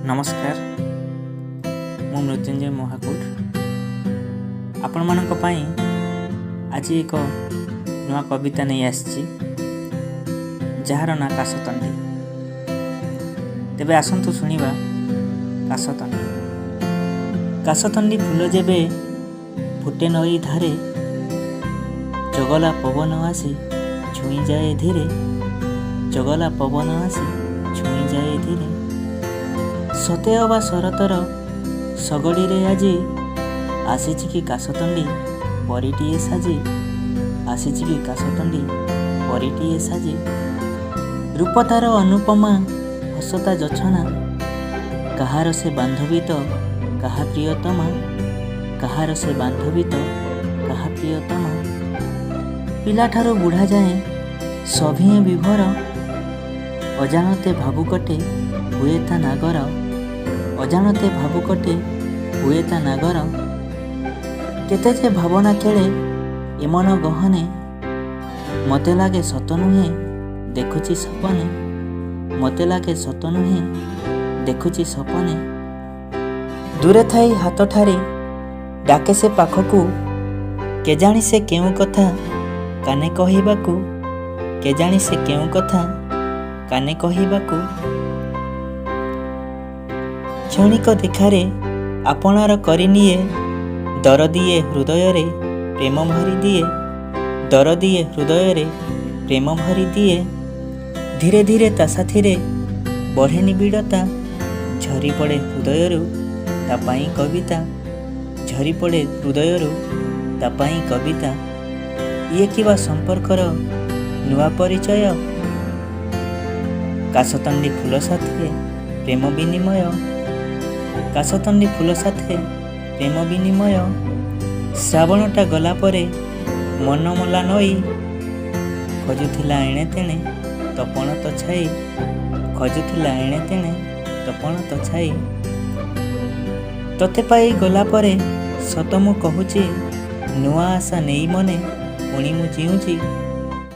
नमस्कार मु मृत्युंजय महाकूट आपण मानक पई आज एक नुआ कविता नहीं आसी जार ना काशतंडी। तेबे आसंतु शुणिबा काशतंडी। काशतंडी फूल जेबे फुटे नई धारे जगला पवन आसी छुई जाए धीरे। जगला पवन आसी छुई जाए धीरे। सते अबा शरतर सगड़ी रे आजी आसीची कि काशतंडी परिटिए साजी। आसीची कि काशतंडी परिटिए साजी। रूपतार अनुपमा हसता जछना कहार से बांधवी तो कहा प्रियतमा। कहार से बांधवी तो कहा प्रियतमा। पिलाठारो बुढ़ा जाए सभिए विभोर अजानते भाबुकटे हुए ता नागर। अजानते भाबुकटे हुए ता नागर। केते जे भावना खेले एमन गहने मते लागे सत नुहे देखुची सपने। मते लागे सत नुहे देखुची सपने। दूरे थाई हाथ ठारे डाके से पाखकू केजाणी से केउ कथा काने कहिबाकू। केजाणी से केउ कथा काने कहिबाकू। क्षणिक देखारे आपणार करिनिए दर दिए हृदय रे प्रेम भरी दिए। दर दिए हृदय रे प्रेम भरी दिए। धीरे धीरे ता साथीरे बढ़े निबिड़ता झरी पड़े हृदयरु ता पाई कविता। झरी पड़े हृदयरु ता पाई कविता। ये किबा संपर्कर नुआ परिचय। काशतंडी फूल साथे प्रेम विनिमय। काशतंडी फूल साथे प्रेम विनिमय। श्रावणटा गला परे मन मला नई खोजुथिला एणे तेणे तपण तो छाई। खोजुथिला एणे तेणे तपण तो छाई। तते पाई गला परे सत मु कहूची नुआ आशा नेई मने पुणी मु जीऊची।